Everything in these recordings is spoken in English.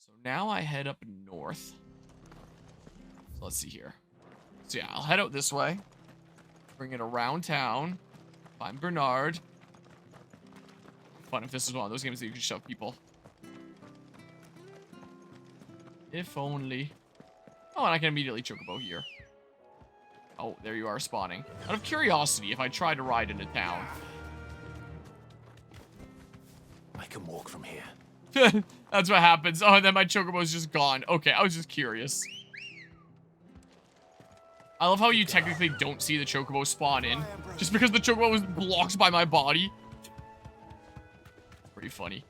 So now I head up north. So let's see here. So yeah, I'll head out this way. Bring it around town. Find Bernard. Fun if this is one of those games that you can shove people. If only. Oh, and I can immediately chocobo here. Oh, there you are spawning. Out of curiosity, if I try to ride into town. I can walk from here. That's what happens. Oh, and then my chocobo's just gone. Okay, I was just curious. I love how you technically don't see the chocobo spawn in. Just because the chocobo was blocked by my body. Pretty funny.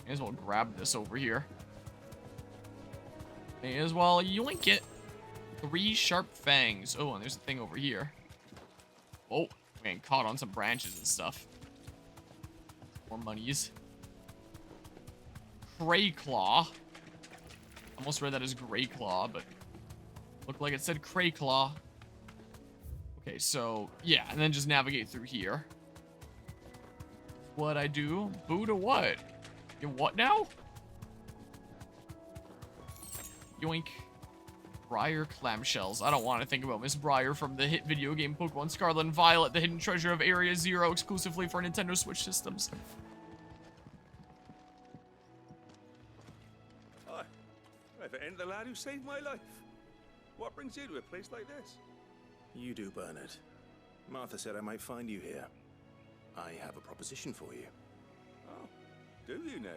May as well grab this over here. May as well yoink it. 3 sharp fangs. Oh, and there's a thing over here. Oh, we're getting caught on some branches and stuff. More monies. Cray Claw. Almost read that as Gray Claw, but looked like it said Cray Claw. Okay, so yeah, and then just navigate through here. What I do? Boo to what? You what now? Yoink. Briar clamshells. I don't want to think about Miss Briar from the hit video game Pokemon Scarlet and Violet, the hidden treasure of Area Zero, exclusively for Nintendo Switch systems. Hi. If it ain't the lad who saved my life. What brings you to a place like this? You do, Bernard. Martha said I might find you here. I have a proposition for you. Oh, do you now?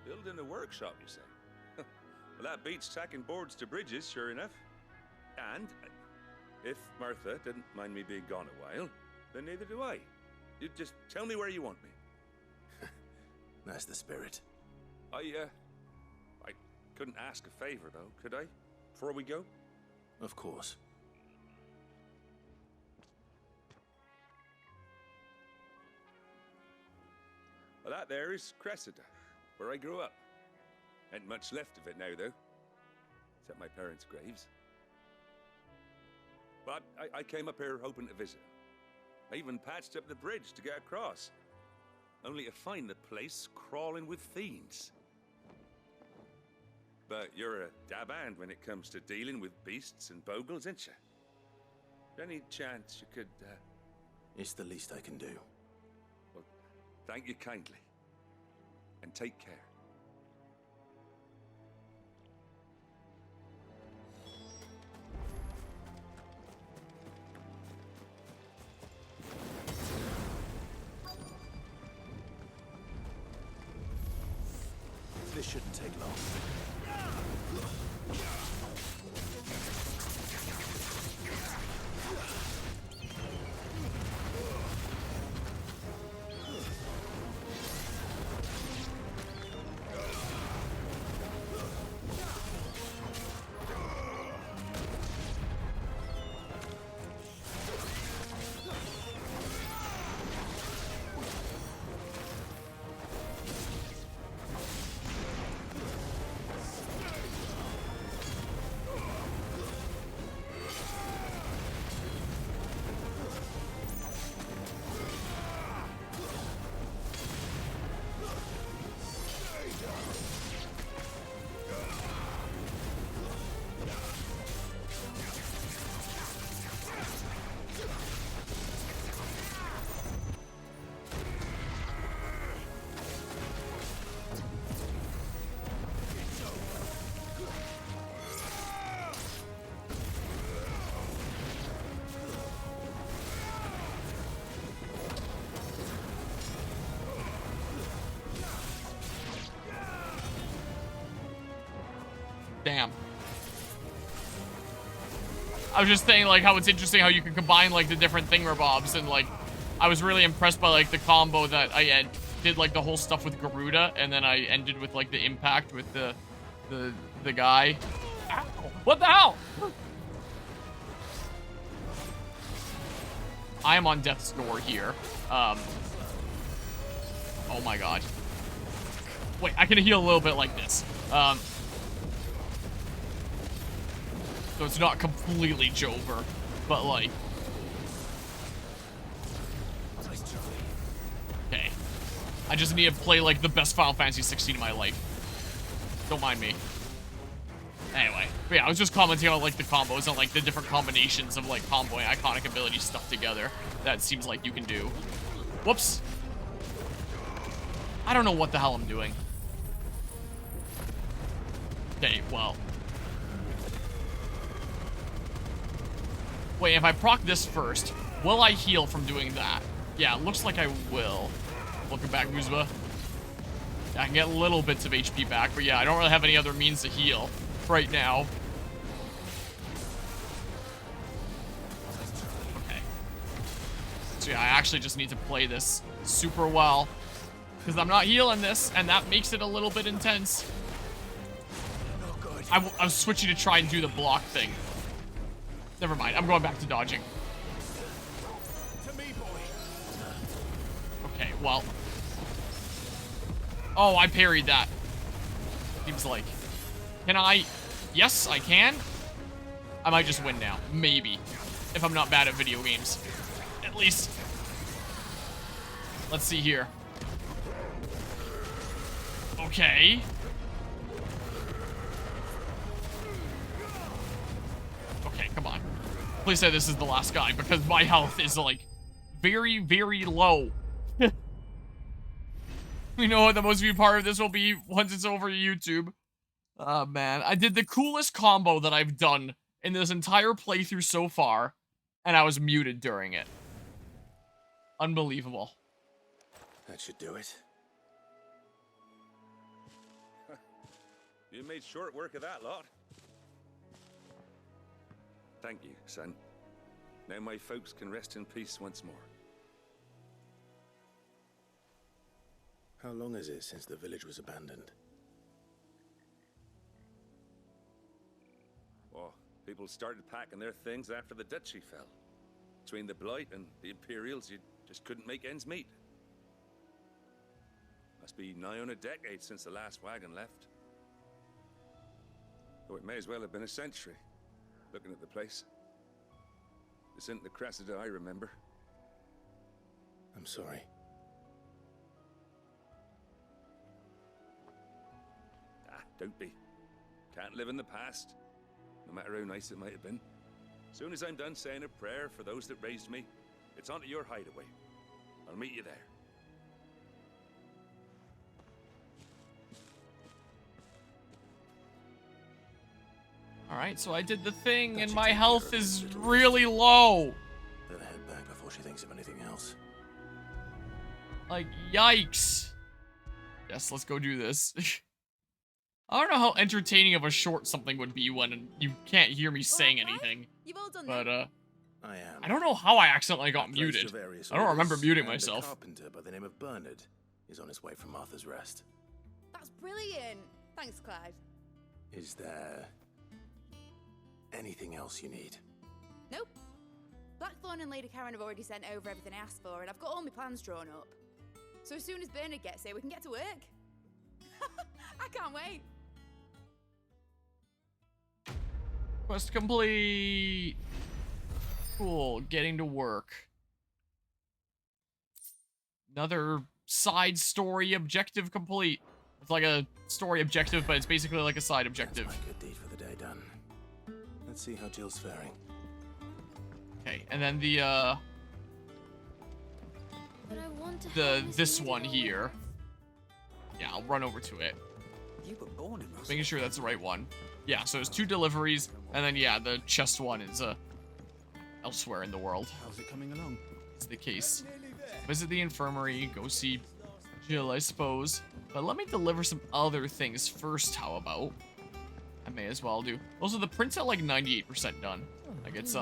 Building a workshop, you say? Well, that beats tacking boards to bridges, sure enough. And if Martha didn't mind me being gone a while, then neither do I. You just tell me where you want me. That's the spirit. I couldn't ask a favor, though, could I? Before we go? Of course. Well, that there is Cressida, where I grew up. Ain't much left of it now, though. Except my parents' graves. But I came up here hoping to visit. I even patched up the bridge to get across. Only to find the place crawling with fiends. But you're a dab hand when it comes to dealing with beasts and bogles, ain't you? Any chance you could, It's the least I can do. Well, thank you kindly. And take care. This shouldn't take long. Damn. I was just saying, like, how it's interesting how you can combine, like, the different thingamabobs, and, like, I was really impressed by, like, the combo that I did, like, the whole stuff with Garuda, and then I ended with, like, the impact with the guy. Ow. What the hell? I am on death's door here. Oh my god. Wait, I can heal a little bit like this. So it's not completely Jover, but like... Okay. I just need to play like the best Final Fantasy 16 in my life. Don't mind me. Anyway, but yeah, I was just commenting on like the combos and like the different combinations of like comboing iconic ability stuff together. That seems like you can do. Whoops. I don't know what the hell I'm doing. Okay, well. Wait, if I proc this first, will I heal from doing that? Yeah, it looks like I will. Welcome back, Muzba. I can get little bits of HP back, but yeah, I don't really have any other means to heal right now. Okay. So yeah, I actually just need to play this super well, because I'm not healing this, and that makes it a little bit intense. I was switching to try and do the block thing. Never mind, I'm going back to dodging. Okay, well. Oh, I parried that. Seems like. Can I? Yes, I can. I might just win now. Maybe. If I'm not bad at video games. At least. Let's see here. Okay. Okay, come on. Please say this is the last guy, because my health is, like, very, very low. We know what the most viewed part of this will be once it's over YouTube. Oh, man. I did the coolest combo that I've done in this entire playthrough so far, and I was muted during it. Unbelievable. That should do it. You made short work of that lot. Thank you, son. Now my folks can rest in peace once more. How long is it since the village was abandoned? Well, people started packing their things after the duchy fell. Between the Blight and the Imperials, you just couldn't make ends meet. Must be nigh on a decade since the last wagon left. Though it may as well have been a century, looking at the place. This isn't the Cressida I remember. I'm sorry. Ah, don't be. Can't live in the past, no matter how nice it might have been. Soon as I'm done saying a prayer for those that raised me, it's onto your hideaway. I'll meet you there. Alright, so I did the thing, and my health is really low. Better head back before she thinks of anything else. Like, yikes. Yes, let's go do this. I don't know how entertaining of a short something would be when you can't hear me saying anything. You've all done But, I am. I don't know how I accidentally got muted. I don't remember muting myself. A carpenter by the name of Bernard is on his way from Arthur's Rest. That's brilliant. Thanks, Clyde. Is there anything else you need? Nope. Blackthorn and Lady Karen have already sent over everything I asked for, and I've got all my plans drawn up. So as soon as Bernard gets here, we can get to work. I can't wait. Quest complete. Cool, getting to work. Another side story objective complete. It's like a story objective, but it's basically like a side objective. That's my good deed for the day done. Let's see how Jill's faring. Okay, and then the this one here. Yeah, I'll run over to it. You were born in Russia. Making sure that's the right one. Yeah, so there's 2 deliveries, and then yeah, the chest one is elsewhere in the world. How's it coming along? It's the case. Visit the infirmary, go see Jill, I suppose. But let me deliver some other things first, how about? I may as well do. Also, the print's at like 98% done. Like it's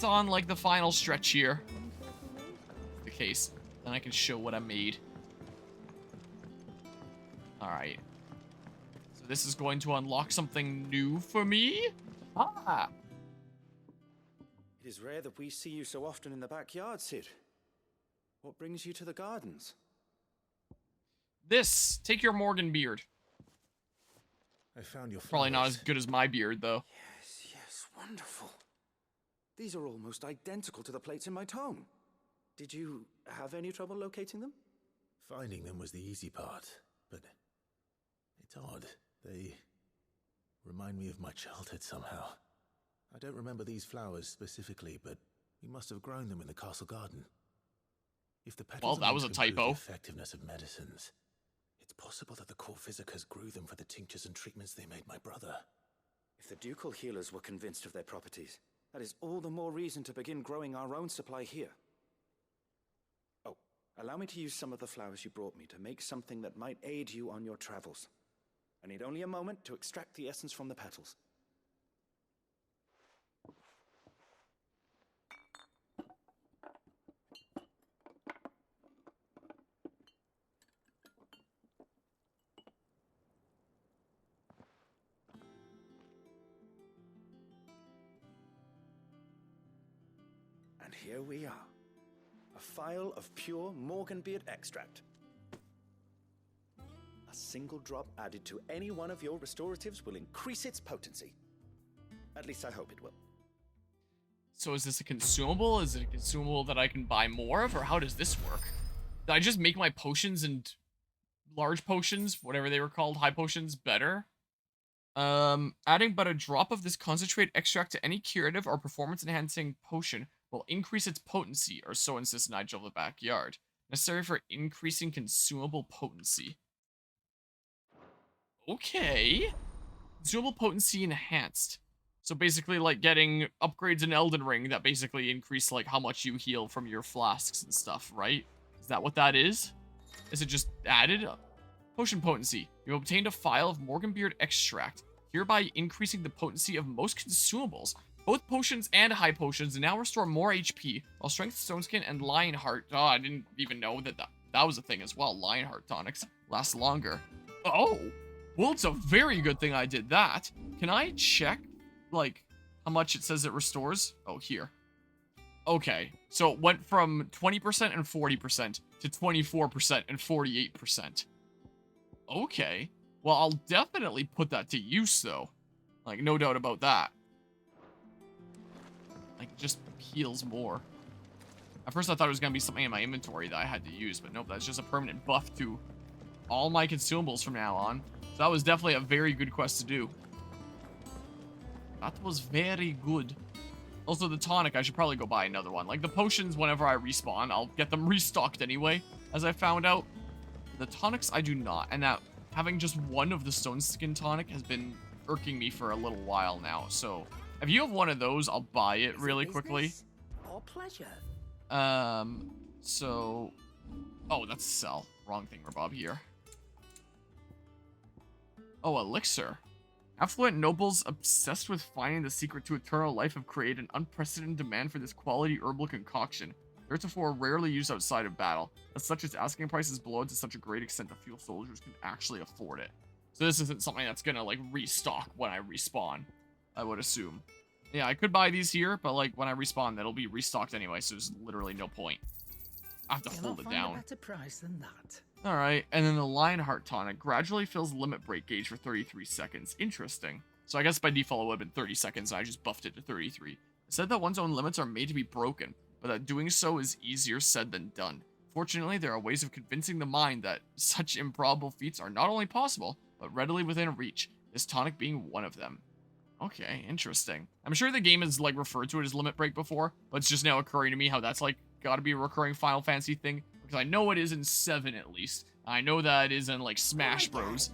on like the final stretch here. The case. Then I can show what I made. Alright. So this is going to unlock something new for me? Ah! It is rare that we see you so often in the backyard, Sid. What brings you to the gardens? This! Take your Morgan beard. I found your flowers. Probably not as good as my beard, though. Yes, wonderful. These are almost identical to the plates in my tome. Did you have any trouble locating them? Finding them was the easy part, but it's odd. They remind me of my childhood somehow. I don't remember these flowers specifically, but we must have grown them in the castle garden. If the petals Well, that was a typo. The effectiveness of medicines, it's possible that the core physicers grew them for the tinctures and treatments they made my brother. If the ducal healers were convinced of their properties, that is all the more reason to begin growing our own supply here. Oh, allow me to use some of the flowers you brought me to make something that might aid you on your travels. I need only a moment to extract the essence from the petals. And here we are. A phial of pure Morganbeard extract. A single drop added to any one of your restoratives will increase its potency. At least I hope it will. So is this a consumable? Is it a consumable that I can buy more of, or how does this work? Did I just make my potions and large potions, whatever they were called, high potions, better? Adding but a drop of this concentrate extract to any curative or performance-enhancing potion will increase its potency, or so insists Nigel of the Backyard. Necessary for increasing consumable potency. Okay. Consumable potency enhanced. So basically like getting upgrades in Elden Ring that basically increase like how much you heal from your flasks and stuff, right? Is that what that is? Is it just added? Potion potency. You obtained a phial of Morganbeard extract, hereby increasing the potency of most consumables. Both potions and high potions now restore more HP, while Strength, Stone Skin, and Lionheart, oh, I didn't even know that was a thing as well, Lionheart tonics, last longer. Oh, well, it's a very good thing I did that. Can I check, like, how much it says it restores? Oh, here. Okay, so it went from 20% and 40% to 24% and 48%. Okay, well, I'll definitely put that to use, though. Like, no doubt about that. Like, just heals more. At first I thought it was going to be something in my inventory that I had to use, but nope, that's just a permanent buff to all my consumables from now on. So that was definitely a very good quest to do. That was very good. Also, the tonic, I should probably go buy another one. Like, the potions, whenever I respawn, I'll get them restocked anyway, as I found out. The tonics, I do not. And that having just one of the Stone Skin tonic has been irking me for a little while now, so if you have one of those, I'll buy it really quickly. Or pleasure. So... Oh, that's sell. Wrong thing, Bob here. Oh, elixir. Affluent nobles obsessed with finding the secret to eternal life have created an unprecedented demand for this quality herbal concoction, heretofore rarely used outside of battle. As such, its asking price is below to such a great extent that few soldiers can actually afford it. So this isn't something that's gonna, like, restock when I respawn, I would assume. Yeah, I could buy these here, but, like, when I respawn, that'll be restocked anyway, so there's literally no point. I have to hold it down. A better price than that. Alright, and then the Lionheart tonic gradually fills limit break gauge for 33 seconds. Interesting. So I guess by default it would have been 30 seconds, and I just buffed it to 33. It said that one's own limits are made to be broken, but that doing so is easier said than done. Fortunately, there are ways of convincing the mind that such improbable feats are not only possible, but readily within reach, this tonic being one of them. Okay, interesting. I'm sure the game has, like, referred to it as limit break before, but it's just now occurring to me how that's, like, gotta be a recurring Final Fantasy thing, because I know it is in 7 at least. I know that it is in, like, Smash Bros.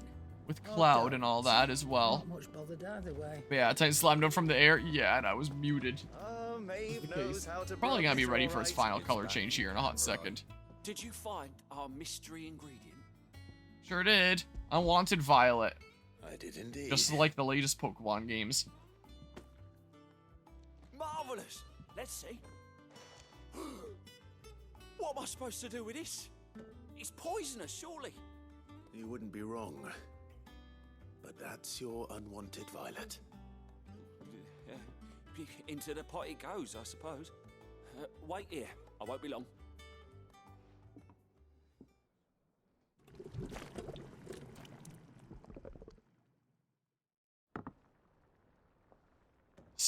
With Cloud and all that as well. Not much bothered either way. But yeah, Titan slammed him from the air. Yeah, and I was muted. Maeve knows how to Probably gonna be broach ready all for his right. final It's color back. change here in a hot second. Did you find our mystery ingredient? Sure did. Unwanted Violet. I did indeed. Just like the latest Pokemon games. Marvelous! Let's see. What am I supposed to do with this? It's poisonous, surely. You wouldn't be wrong. But that's your unwanted Violet. Into the pot it goes, I suppose. Wait here. I won't be long.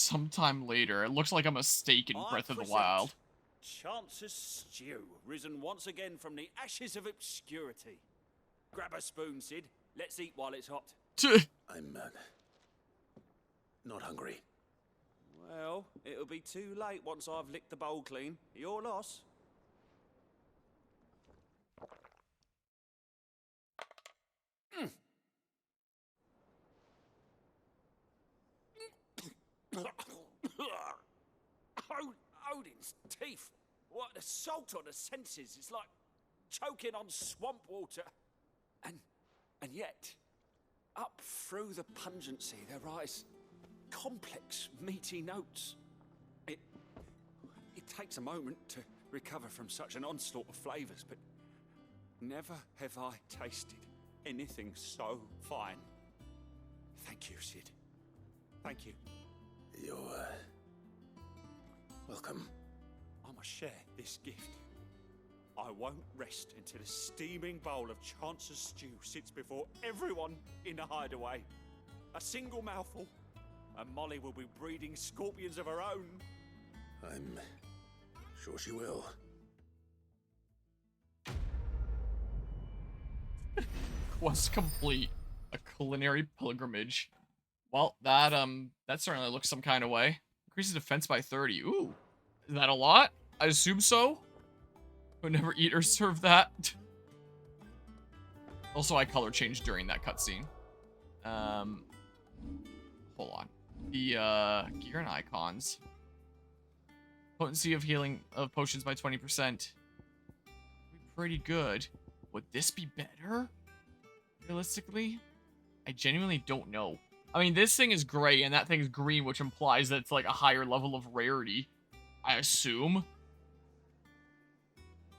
sometime later. It looks like a mistake in I Breath of the present Wild. Chance's stew, risen once again from the ashes of obscurity. Grab a spoon, Sid. Let's eat while it's hot. I'm not hungry. Well, it'll be too late once I've licked the bowl clean. Your loss. Odin's teeth. What an assault on the senses. It's like choking on swamp water. And yet, up through the pungency, there rise complex, meaty notes. It takes a moment to recover from such an onslaught of flavors, but never have I tasted anything so fine. Thank you, Sid. Thank you. You're welcome. I must share this gift. I won't rest until a steaming bowl of Chance's stew sits before everyone in the hideaway. A single mouthful, and Molly will be breeding scorpions of her own. I'm sure she will. Quest complete. A culinary pilgrimage. Well, that certainly looks some kind of way. Increases defense by 30. Ooh. Is that a lot? I assume so. Would never eat or serve that. Also, I color changed during that cutscene. Hold on. The gear and icons. Potency of healing of potions by 20%. Pretty good. Would this be better? Realistically? I genuinely don't know. I mean, this thing is gray and that thing's green, which implies that it's like a higher level of rarity. I assume.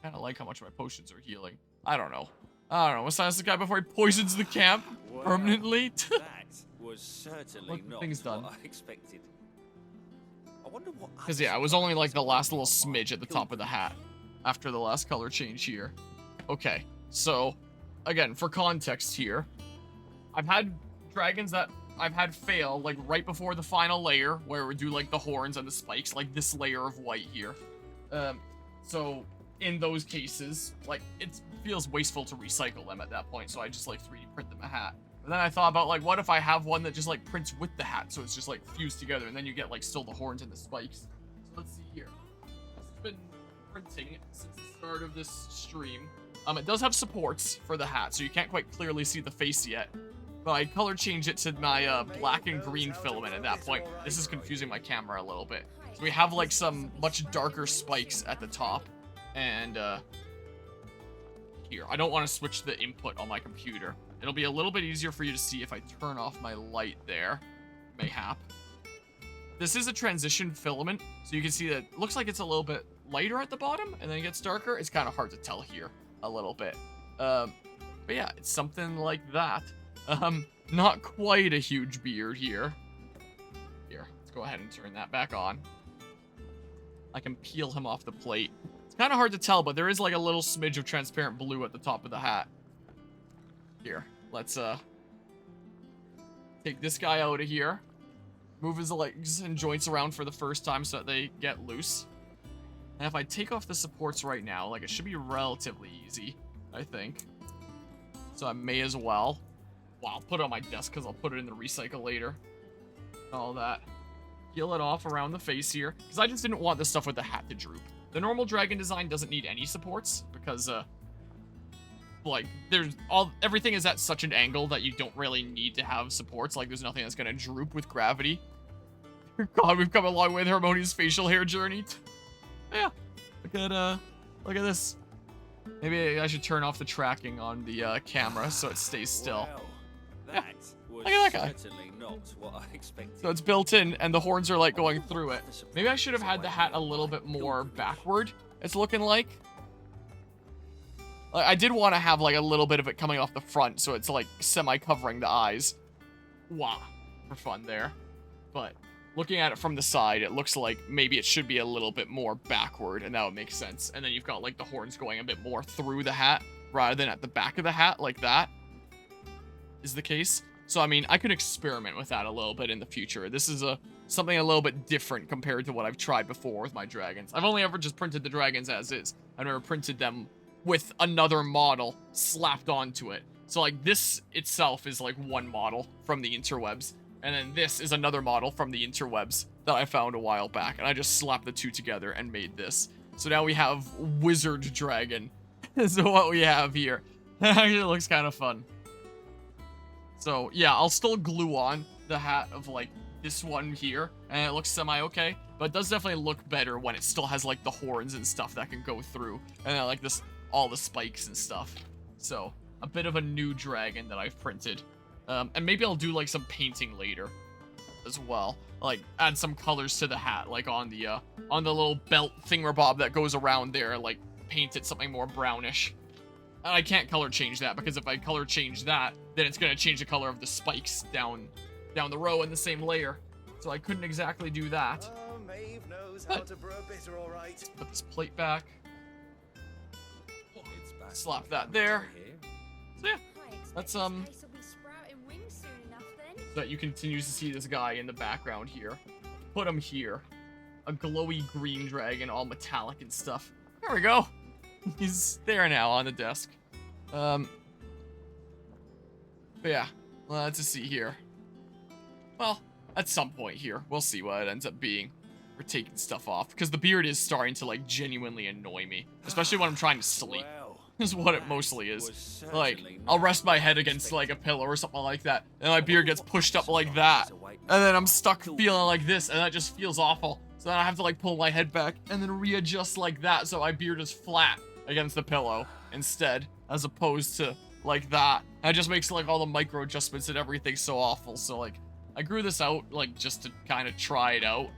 Kind of like how much my potions are healing. I don't know. We'll silence the guy before he poisons the camp permanently. That was certainly Look, the not thing's done. what I expected. I wonder what. Because yeah, it was only like the last little smidge at the top of the hat after the last color change here. Okay, so again, for context here, I've had dragons that I've had fail like right before the final layer where we do like the horns and the spikes, like this layer of white here. So in those cases, like it feels wasteful to recycle them at that point, so I just like 3D print them a hat. And then I thought about like, what if I have one that just like prints with the hat, so it's just like fused together, and then you get like still the horns and the spikes. So let's see here. This has been printing since the start of this stream. It does have supports for the hat, so you can't quite clearly see the face yet. But I color changed it to my black and green filament at that point. This is confusing my camera a little bit. So we have like some much darker spikes at the top. And here, I don't want to switch the input on my computer. It'll be a little bit easier for you to see if I turn off my light there. Mayhap. This is a transition filament, so you can see that it looks like it's a little bit lighter at the bottom, and then it gets darker. It's kind of hard to tell here a little bit. But yeah, it's something like that. Not quite a huge beard here. Here, let's go ahead and turn that back on. I can peel him off the plate. It's kind of hard to tell, but there is like a little smidge of transparent blue at the top of the hat. Here, let's take this guy out of here. Move his legs and joints around for the first time so that they get loose. And if I take off the supports right now, like it should be relatively easy, I think. So I may as well. Well, I'll put it on my desk because I'll put it in the recycle later. All that. Peel it off around the face here, because I just didn't want this stuff with the hat to droop. The normal dragon design doesn't need any supports because, like, everything is at such an angle that you don't really need to have supports. Like, there's nothing that's gonna droop with gravity. God, we've come a long way with Harmonia's facial hair journey. Yeah, look at this. Maybe I should turn off the tracking on the camera so it stays still. Well, that was Look at that guy. certainly not what I expected. So it's built in, and the horns are like going through it. Maybe I should have had the hat a little bit more backward, it's looking like. I did want to have like a little bit of it coming off the front, so it's like semi-covering the eyes. Wow, for fun there. But looking at it from the side, it looks like maybe it should be a little bit more backward, and that would make sense. And then you've got like the horns going a bit more through the hat, rather than at the back of the hat, like that is the case. So, I mean, I could experiment with that a little bit in the future. This is something a little bit different compared to what I've tried before with my dragons. I've only ever just printed the dragons as is. I've never printed them with another model slapped onto it. So, like, this itself is, like, one model from the interwebs. And then this is another model from the interwebs that I found a while back. And I just slapped the two together and made this. So now we have Wizard Dragon. Is what we have here. Actually, it looks kind of fun. So, yeah, I'll still glue on the hat of, like, this one here. And it looks semi-okay. But it does definitely look better when it still has, like, the horns and stuff that can go through. And then, like, this, all the spikes and stuff. So, a bit of a new dragon that I've printed. And maybe I'll do, like, some painting later as well. Like, add some colors to the hat, like, on the little belt thingamabob that goes around there. Like, paint it something more brownish. And I can't color change that, because if I color change that, then it's going to change the color of the spikes down the row in the same layer. So I couldn't exactly do that. Oh, Maeve knows how to brew a bitter, all right. Put this plate back. Slap that there. So yeah, that's so that you continue to see this guy in the background here. Put him here. A glowy green dragon, all metallic and stuff. There we go. He's there now on the desk. But yeah, let's just see here. Well, at some point here, we'll see what it ends up being. We're taking stuff off, because the beard is starting to, like, genuinely annoy me. Especially when I'm trying to sleep. Is what it mostly is. Like, I'll rest my head against, like, a pillow or something like that, and my beard gets pushed up like that. And then I'm stuck feeling like this, and that just feels awful. So then I have to, like, pull my head back and then readjust like that so my beard is flat against the pillow instead, as opposed to like that. And it just makes, like, all the micro adjustments and everything so awful. So, like, I grew this out, like, just to kind of try it out.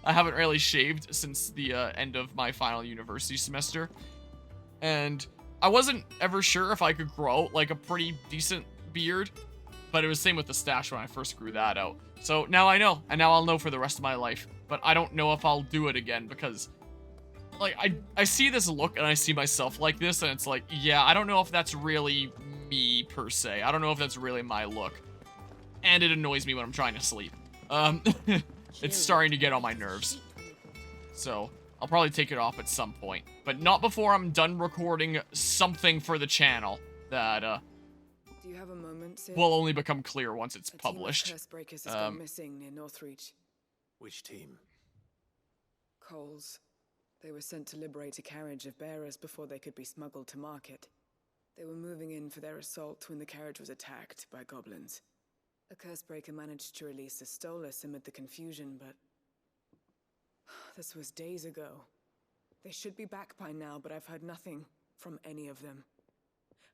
I haven't really shaved since the end of my final university semester. And I wasn't ever sure if I could grow, like, a pretty decent beard. But it was the same with the stash when I first grew that out. So now I know, and now I'll know for the rest of my life. But I don't know if I'll do it again, because, like, I see this look and I see myself like this, and it's like, yeah, I don't know if that's really me, per se. I don't know if that's really my look. And it annoys me when I'm trying to sleep. It's starting to get on my nerves. So, I'll probably take it off at some point. But not before I'm done recording something for the channel that, Do you have a moment, Sid? will only become clear once it's published. A team of curse breakers has gone missing near Northreach. Which team? Coles. They were sent to liberate a carriage of bearers before they could be smuggled to market. They were moving in for their assault when the carriage was attacked by goblins. A cursebreaker managed to release a stolus amid the confusion, but this was days ago. They should be back by now, but I've heard nothing from any of them.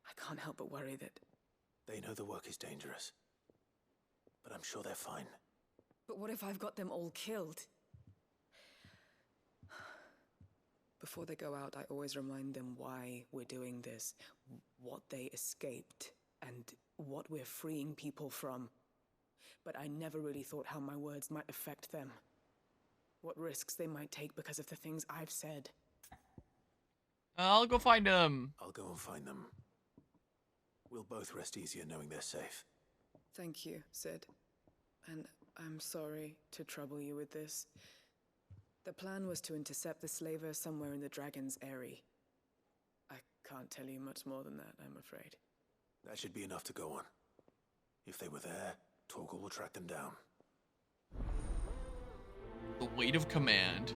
I can't help but worry that... They know the work is dangerous, but I'm sure they're fine. But what if I've got them all killed? Before they go out, I always remind them why we're doing this, what they escaped, and what we're freeing people from. But I never really thought how my words might affect them. What risks they might take because of the things I've said. I'll go find them. I'll go and find them. We'll both rest easier knowing they're safe. Thank you, Sid. And I'm sorry to trouble you with this. The plan was to intercept the slaver somewhere in the Dragon's Eyrie. I can't tell you much more than that, I'm afraid. That should be enough to go on. If they were there, Torgal will track them down. The weight of command.